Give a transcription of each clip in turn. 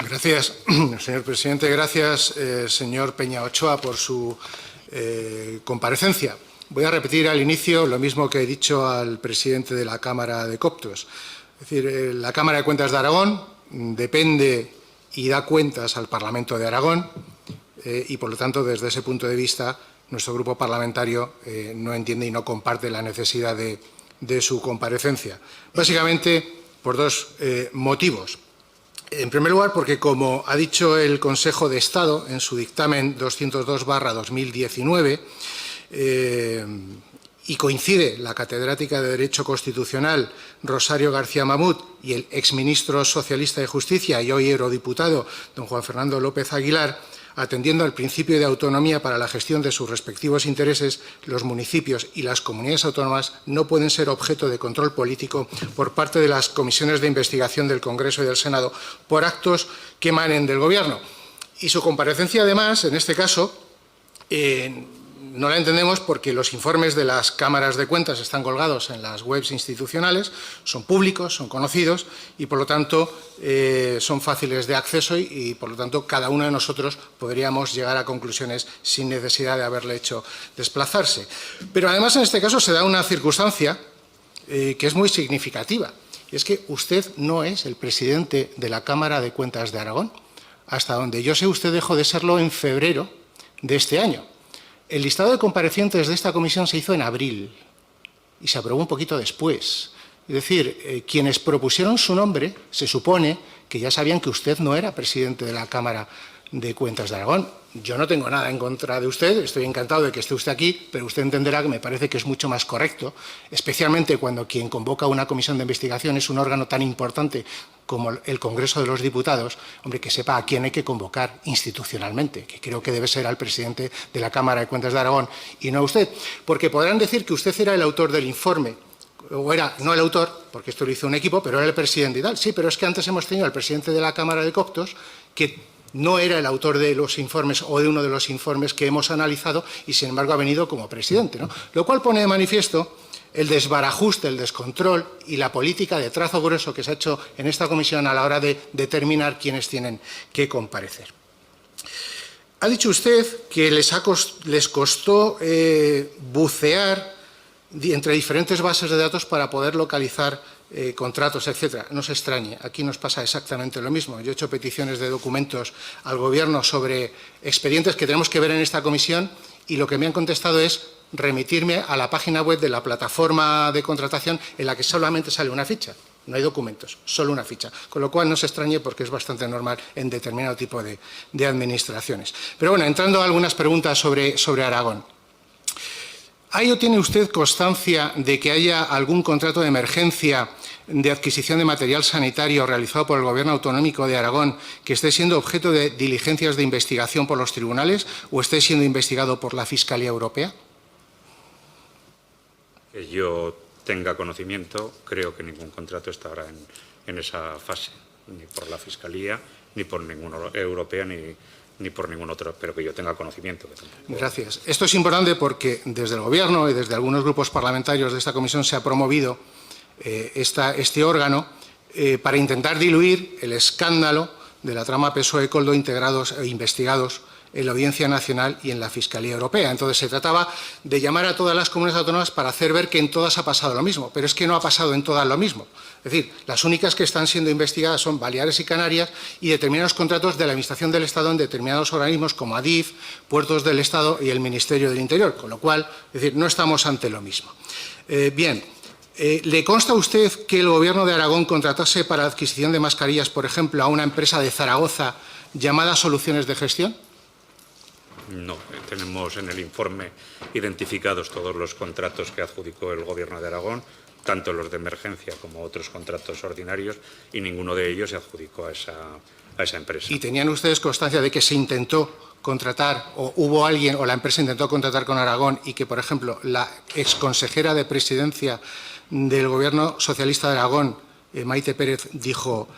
Gracias, señor presidente. Gracias, señor Peña Ochoa, por su comparecencia. Voy a repetir al inicio lo mismo que he dicho al presidente de la Cámara de Coptos. Es decir, la Cámara de Cuentas de Aragón depende y da cuentas al Parlamento de Aragón y, por lo tanto, desde ese punto de vista, nuestro grupo parlamentario no entiende y no comparte la necesidad de su comparecencia. Básicamente, por dos motivos. En primer lugar, porque, como ha dicho el Consejo de Estado en su dictamen 202/2019, y coincide la catedrática de Derecho Constitucional Rosario García Mahmud y el exministro socialista de Justicia y hoy eurodiputado don Juan Fernando López Aguilar, atendiendo al principio de autonomía para la gestión de sus respectivos intereses, los municipios y las comunidades autónomas no pueden ser objeto de control político por parte de las comisiones de investigación del Congreso y del Senado por actos que emanen del Gobierno. Y su comparecencia, además, en este caso, no la entendemos porque los informes de las cámaras de cuentas están colgados en las webs institucionales, son públicos, son conocidos y, por lo tanto, son fáciles de acceso y, por lo tanto, cada uno de nosotros podríamos llegar a conclusiones sin necesidad de haberle hecho desplazarse. Pero, además, en este caso se da una circunstancia que es muy significativa, y es que usted no es el presidente de la Cámara de Cuentas de Aragón. Hasta donde yo sé, usted dejó de serlo en febrero de este año. El listado de comparecientes de esta comisión se hizo en abril y se aprobó un poquito después. Es decir, quienes propusieron su nombre se supone que ya sabían que usted no era presidente de la Cámara de Cuentas de Aragón. Yo no tengo nada en contra de usted, estoy encantado de que esté usted aquí, pero usted entenderá que me parece que es mucho más correcto, especialmente cuando quien convoca una comisión de investigación es un órgano tan importante como el Congreso de los Diputados, hombre, que sepa a quién hay que convocar institucionalmente, que creo que debe ser al presidente de la Cámara de Cuentas de Aragón y no a usted, porque podrán decir que usted era el autor del informe, o era, no el autor, porque esto lo hizo un equipo, pero era el presidente y tal. Sí, pero es que antes hemos tenido al presidente de la Cámara de Coptos, que no era el autor de los informes o de uno de los informes que hemos analizado y, sin embargo, ha venido como presidente, ¿no? Lo cual pone de manifiesto el desbarajuste, el descontrol y la política de trazo grueso que se ha hecho en esta comisión a la hora de determinar quiénes tienen que comparecer. Ha dicho usted que les costó bucear entre diferentes bases de datos para poder localizar contratos, etcétera. No se extrañe, aquí nos pasa exactamente lo mismo. Yo he hecho peticiones de documentos al Gobierno sobre expedientes que tenemos que ver en esta comisión y lo que me han contestado es remitirme a la página web de la plataforma de contratación en la que solamente sale una ficha. No hay documentos, solo una ficha. Con lo cual no se extrañe porque es bastante normal en determinado tipo de administraciones. Pero bueno, entrando a algunas preguntas sobre Aragón. ¿Hay o tiene usted constancia de que haya algún contrato de emergencia de adquisición de material sanitario realizado por el Gobierno autonómico de Aragón que esté siendo objeto de diligencias de investigación por los tribunales o esté siendo investigado por la Fiscalía Europea? Que yo tenga conocimiento, creo que ningún contrato está ahora en esa fase, ni por la Fiscalía, ni por ninguna europea, ni por ningún otro, pero que yo tenga conocimiento. Gracias. Esto es importante porque desde el Gobierno y desde algunos grupos parlamentarios de esta comisión se ha promovido este órgano para intentar diluir el escándalo de la trama PSOE-Coldo integrados e investigados en la Audiencia Nacional y en la Fiscalía Europea. Entonces, se trataba de llamar a todas las comunidades autónomas para hacer ver que en todas ha pasado lo mismo, pero es que no ha pasado en todas lo mismo. Es decir, las únicas que están siendo investigadas son Baleares y Canarias y determinados contratos de la Administración del Estado en determinados organismos como ADIF, Puertos del Estado y el Ministerio del Interior, con lo cual, es decir, no estamos ante lo mismo. Bien, ¿le consta a usted que el Gobierno de Aragón contratase para la adquisición de mascarillas, por ejemplo, a una empresa de Zaragoza llamada Soluciones de Gestión? No, tenemos en el informe identificados todos los contratos que adjudicó el Gobierno de Aragón, tanto los de emergencia como otros contratos ordinarios, y ninguno de ellos se adjudicó a esa empresa. ¿Y tenían ustedes constancia de que se intentó contratar, o hubo alguien, o la empresa intentó contratar con Aragón, y que, por ejemplo, la exconsejera de Presidencia del Gobierno socialista de Aragón, Maite Pérez, dijo: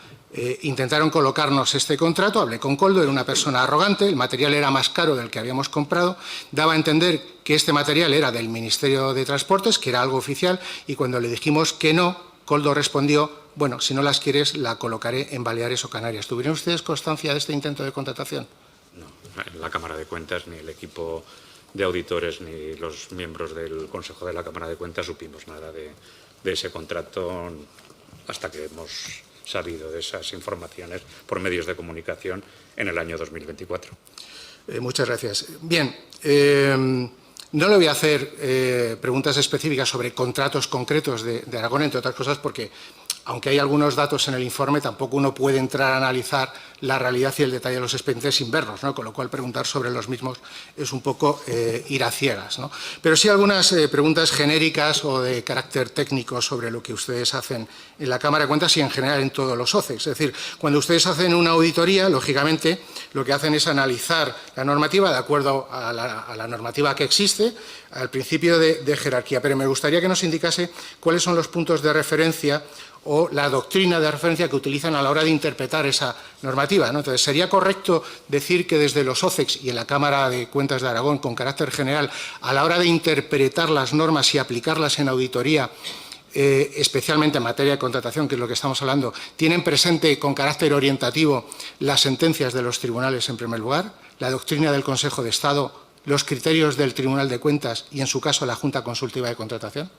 intentaron colocarnos este contrato, hablé con Coldo, era una persona arrogante, el material era más caro del que habíamos comprado, daba a entender que este material era del Ministerio de Transportes, que era algo oficial, y cuando le dijimos que no, Coldo respondió bueno, si no las quieres, la colocaré en Baleares o Canarias. ¿Tuvieron ustedes constancia de este intento de contratación? No, la Cámara de Cuentas, ni el equipo de auditores, ni los miembros del Consejo de la Cámara de Cuentas supimos nada de ese contrato hasta que hemos sabido de esas informaciones por medios de comunicación en el año 2024. Muchas gracias. Bien, no le voy a hacer preguntas específicas sobre contratos concretos de Aragón, entre otras cosas porque, aunque hay algunos datos en el informe, tampoco uno puede entrar a analizar la realidad y el detalle de los expedientes sin verlos, ¿no? Con lo cual preguntar sobre los mismos es un poco ir a ciegas, ¿no? Pero sí algunas preguntas genéricas o de carácter técnico sobre lo que ustedes hacen en la Cámara de Cuentas y en general en todos los OCEX. Es decir, cuando ustedes hacen una auditoría, lógicamente, lo que hacen es analizar la normativa de acuerdo a la normativa que existe, al principio de jerarquía. Pero me gustaría que nos indicase cuáles son los puntos de referencia o la doctrina de referencia que utilizan a la hora de interpretar esa normativa, ¿no? Entonces, ¿sería correcto decir que desde los OCEX y en la Cámara de Cuentas de Aragón, con carácter general, a la hora de interpretar las normas y aplicarlas en auditoría, especialmente en materia de contratación, que es lo que estamos hablando, tienen presente con carácter orientativo las sentencias de los tribunales en primer lugar, la doctrina del Consejo de Estado, los criterios del Tribunal de Cuentas y, en su caso, la Junta Consultiva de Contratación?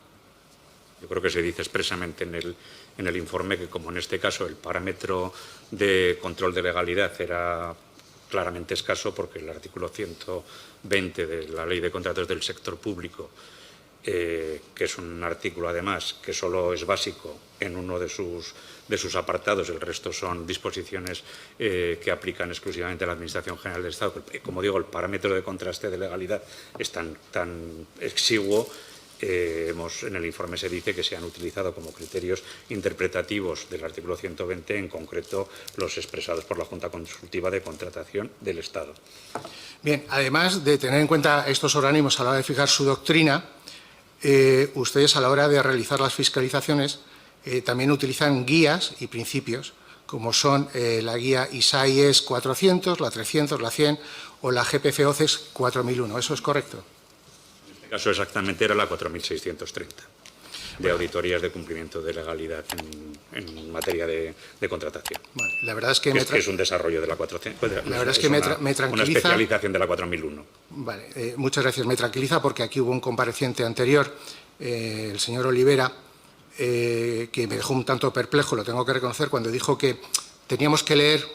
Yo creo que se dice expresamente en el informe que, como en este caso el parámetro de control de legalidad era claramente escaso, porque el artículo 120 de la Ley de Contratos del Sector Público, que es un artículo, además, que solo es básico en uno de sus apartados, el resto son disposiciones que aplican exclusivamente a la Administración General del Estado. Como digo, el parámetro de contraste de legalidad es tan exiguo. En el informe se dice que se han utilizado como criterios interpretativos del artículo 120, en concreto los expresados por la Junta Consultiva de Contratación del Estado. Bien, además de tener en cuenta estos organismos a la hora de fijar su doctrina, ustedes a la hora de realizar las fiscalizaciones también utilizan guías y principios, como son la guía ISAIES 400, la 300, la 100 o la GPC OCEX 4001. ¿Eso es correcto? En este caso exactamente era la 4630, de auditorías de cumplimiento de legalidad en materia de contratación. Vale, la verdad es que, que es un desarrollo de la 400. La verdad es que me tranquiliza. Una especialización de la 4001. Vale, muchas gracias. Me tranquiliza porque aquí hubo un compareciente anterior, el señor Olivera, que me dejó un tanto perplejo, lo tengo que reconocer, cuando dijo que teníamos que leer,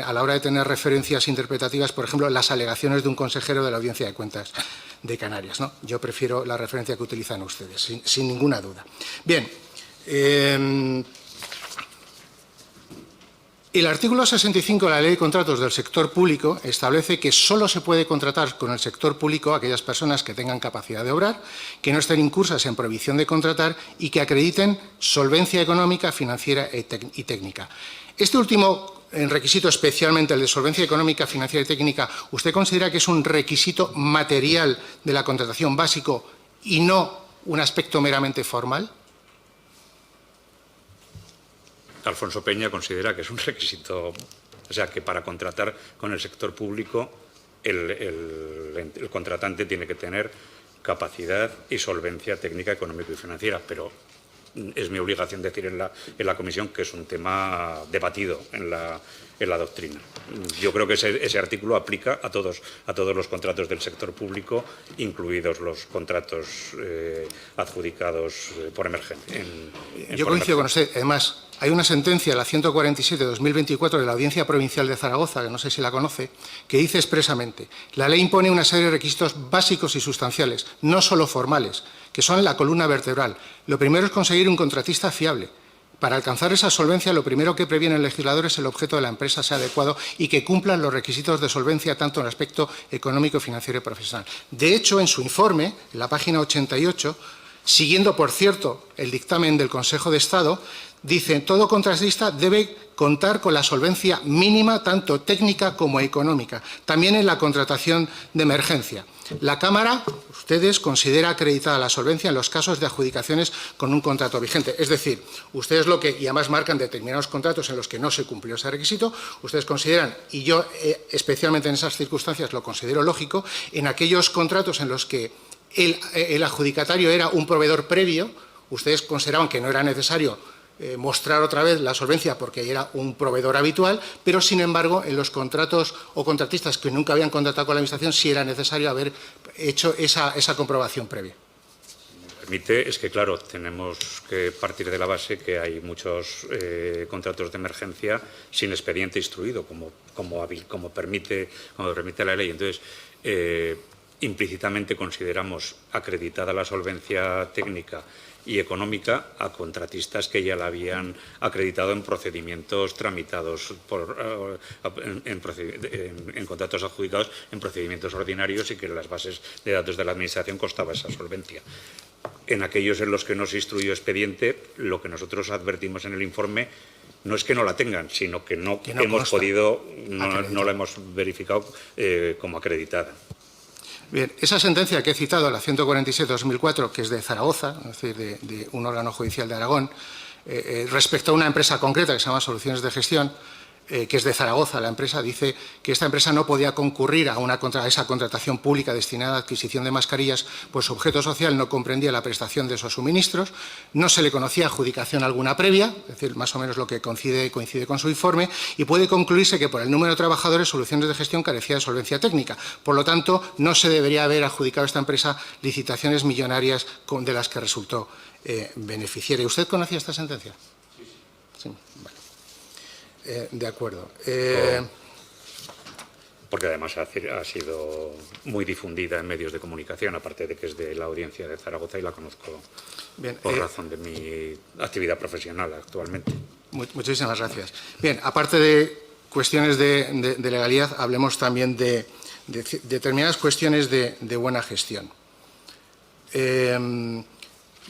a la hora de tener referencias interpretativas, por ejemplo, las alegaciones de un consejero de la Audiencia de Cuentas de Canarias, ¿no? Yo prefiero la referencia que utilizan ustedes, sin ninguna duda. Bien, el artículo 65 de la Ley de Contratos del Sector Público establece que solo se puede contratar con el sector público a aquellas personas que tengan capacidad de obrar, que no estén incursas en prohibición de contratar y que acrediten solvencia económica, financiera y técnica. Este último requisito, especialmente el de solvencia económica, financiera y técnica, ¿usted considera que es un requisito material de la contratación básico y no un aspecto meramente formal? Alfonso Peña considera que es un requisito, o sea, que para contratar con el sector público el contratante tiene que tener capacidad y solvencia técnica, económica y financiera, pero es mi obligación decir en la comisión que es un tema debatido en la doctrina. Yo creo que ese artículo aplica a todos los contratos del sector público, incluidos los contratos adjudicados por emergencia. Yo coincido con usted. Además, hay una sentencia, la 147 de 2024 de la Audiencia Provincial de Zaragoza, que no sé si la conoce, que dice expresamente: la ley impone una serie de requisitos básicos y sustanciales, no solo formales, que son la columna vertebral. Lo primero es conseguir un contratista fiable. Para alcanzar esa solvencia, lo primero que previene el legislador es el objeto de la empresa sea adecuado y que cumplan los requisitos de solvencia tanto en el aspecto económico, financiero y profesional. De hecho, en su informe, en la página 88, siguiendo, por cierto, el dictamen del Consejo de Estado, dice: todo contratista debe contar con la solvencia mínima, tanto técnica como económica, también en la contratación de emergencia. La Cámara, ustedes, considera acreditada la solvencia en los casos de adjudicaciones con un contrato vigente. Es decir, ustedes y además marcan determinados contratos en los que no se cumplió ese requisito, ustedes consideran, y yo especialmente en esas circunstancias lo considero lógico, en aquellos contratos en los que el adjudicatario era un proveedor previo, ustedes consideraban que no era necesario mostrar otra vez la solvencia porque era un proveedor habitual, pero sin embargo en los contratos o contratistas que nunca habían contratado con la Administración sí era necesario haber hecho esa comprobación previa. Permite, es que claro, tenemos que partir de la base que hay muchos contratos de emergencia sin expediente instruido, como permite la ley. Entonces, implícitamente consideramos acreditada la solvencia técnica y económica a contratistas que ya la habían acreditado en procedimientos tramitados en contratos adjudicados en procedimientos ordinarios y que en las bases de datos de la Administración constaba esa solvencia. En aquellos en los que no se instruyó expediente, lo que nosotros advertimos en el informe no es que no la tengan, sino que no hemos podido, no la hemos verificado como acreditada. Bien, esa sentencia que he citado, la 147/2004, que es de Zaragoza, es decir, de un órgano judicial de Aragón, respecto a una empresa concreta que se llama Soluciones de Gestión, que es de Zaragoza, la empresa, dice que esta empresa no podía concurrir a esa contratación pública destinada a adquisición de mascarillas, pues su objeto social no comprendía la prestación de esos suministros, no se le conocía adjudicación alguna previa, es decir, más o menos lo que coincide con su informe, y puede concluirse que por el número de trabajadores, Soluciones de Gestión carecía de solvencia técnica. Por lo tanto, no se debería haber adjudicado a esta empresa licitaciones millonarias de las que resultó beneficiaria. ¿Usted conocía esta sentencia? Sí. Vale. De acuerdo. Porque además ha sido muy difundida en medios de comunicación, aparte de que es de la audiencia de Zaragoza y la conozco por razón de mi actividad profesional actualmente. Muchísimas gracias. Bien, aparte de cuestiones de legalidad, hablemos también de determinadas cuestiones de buena gestión.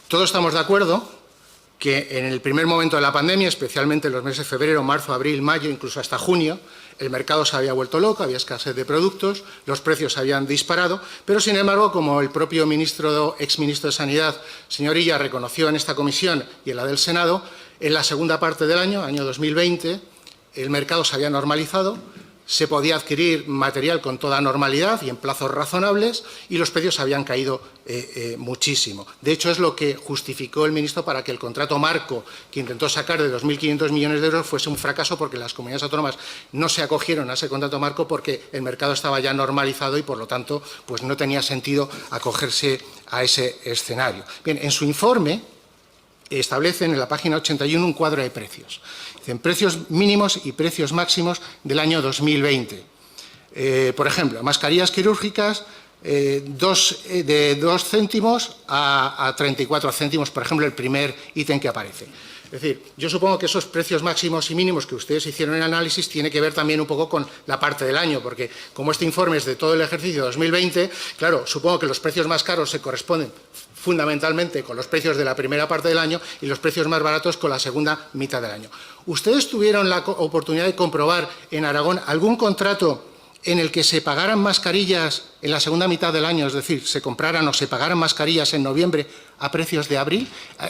Todos estamos de acuerdo que en el primer momento de la pandemia, especialmente en los meses de febrero, marzo, abril, mayo, incluso hasta junio, el mercado se había vuelto loco, había escasez de productos, los precios se habían disparado, pero sin embargo, como el propio exministro de Sanidad, señor Illa, reconoció en esta comisión y en la del Senado, en la segunda parte del año 2020, el mercado se había normalizado, se podía adquirir material con toda normalidad y en plazos razonables y los precios habían caído muchísimo. De hecho, es lo que justificó el ministro para que el contrato marco que intentó sacar de 2.500 millones de euros fuese un fracaso porque las comunidades autónomas no se acogieron a ese contrato marco porque el mercado estaba ya normalizado y, por lo tanto, pues no tenía sentido acogerse a ese escenario. Bien, en su informe establecen en la página 81 un cuadro de precios. Dicen precios mínimos y precios máximos del año 2020. Por ejemplo, mascarillas quirúrgicas de 2 céntimos a 34 céntimos, por ejemplo, el primer ítem que aparece. Es decir, yo supongo que esos precios máximos y mínimos que ustedes hicieron en el análisis tiene que ver también un poco con la parte del año, porque como este informe es de todo el ejercicio 2020, claro, supongo que los precios más caros se corresponden fundamentalmente con los precios de la primera parte del año y los precios más baratos con la segunda mitad del año. ¿Ustedes tuvieron la oportunidad de comprobar en Aragón algún contrato en el que se pagaran mascarillas en la segunda mitad del año, es decir, se compraran o se pagaran mascarillas en noviembre a precios de abril?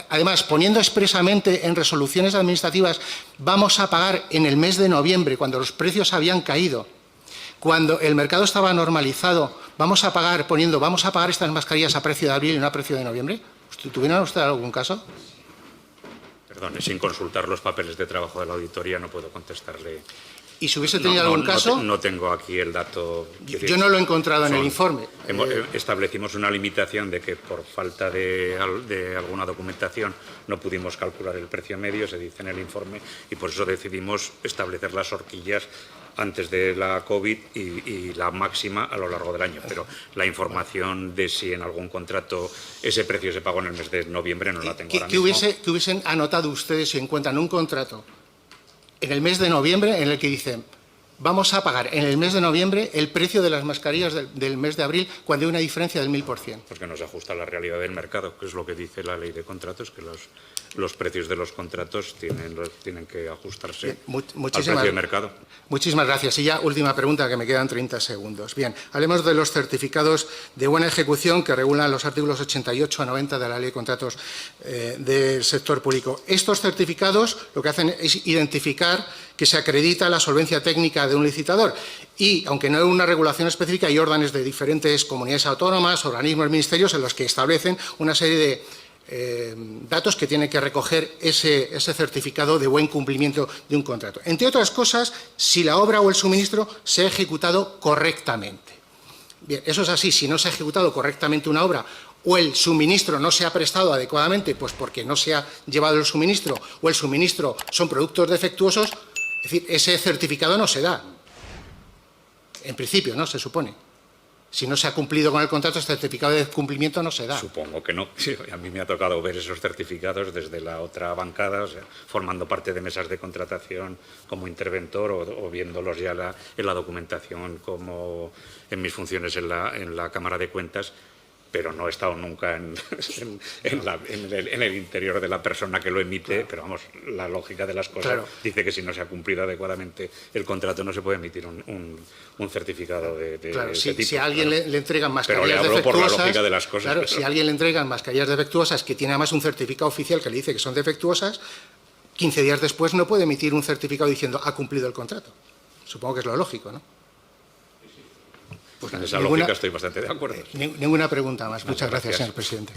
Además, poniendo expresamente en resoluciones administrativas, vamos a pagar en el mes de noviembre, cuando los precios habían caído, cuando el mercado estaba normalizado, vamos a pagar estas mascarillas a precio de abril y no a precio de noviembre. ¿Tuvieron ustedes algún caso? Perdone, sin consultar los papeles de trabajo de la auditoría no puedo contestarle. ¿Y si hubiese tenido algún caso? No tengo aquí el dato. Yo no lo he encontrado en el informe. Establecimos una limitación de que por falta de alguna documentación no pudimos calcular el precio medio, se dice en el informe, y por eso decidimos establecer las horquillas antes de la COVID y la máxima a lo largo del año. Pero la información de si en algún contrato ese precio se pagó en el mes de noviembre no la tengo ahora mismo. ¿Qué hubiesen anotado ustedes si encuentran un contrato en el mes de noviembre en el que dicen vamos a pagar en el mes de noviembre el precio de las mascarillas del mes de abril cuando hay una diferencia del 1000%? Porque no se ajusta a la realidad del mercado, que es lo que dice la ley de contratos, que los precios de los contratos tienen que ajustarse al precio de mercado. Muchísimas gracias. Y ya última pregunta, que me quedan 30 segundos. Bien, hablemos de los certificados de buena ejecución que regulan los artículos 88 a 90 de la Ley de Contratos del sector público. Estos certificados lo que hacen es identificar que se acredita la solvencia técnica de un licitador y, aunque no hay una regulación específica, hay órdenes de diferentes comunidades autónomas, organismos, ministerios en los que establecen una serie de datos que tiene que recoger ese certificado de buen cumplimiento de un contrato. Entre otras cosas, si la obra o el suministro se ha ejecutado correctamente. Bien, eso es así. Si no se ha ejecutado correctamente una obra o el suministro no se ha prestado adecuadamente, pues porque no se ha llevado el suministro o el suministro son productos defectuosos, es decir, ese certificado no se da. En principio, ¿no? Se supone. Si no se ha cumplido con el contrato, este certificado de cumplimiento no se da. Supongo que no. Sí, a mí me ha tocado ver esos certificados desde la otra bancada, o sea, formando parte de mesas de contratación como interventor o viéndolos ya en la documentación como en mis funciones en la Cámara de Cuentas, pero no he estado nunca en el interior de la persona que lo emite, claro. Pero vamos, la lógica de las cosas claro. Dice que si no se ha cumplido adecuadamente el contrato no se puede emitir un certificado de claro, ese tipo. Si a alguien claro. le entregan mascarillas defectuosas... Pero le hablo por la lógica de las cosas. Claro, si a alguien le entregan mascarillas defectuosas que tiene además un certificado oficial que le dice que son defectuosas, 15 días después no puede emitir un certificado diciendo ha cumplido el contrato. Supongo que es lo lógico, ¿no? Pues en esa lógica estoy bastante de acuerdo. Ninguna pregunta más. Muchas gracias, señor presidente.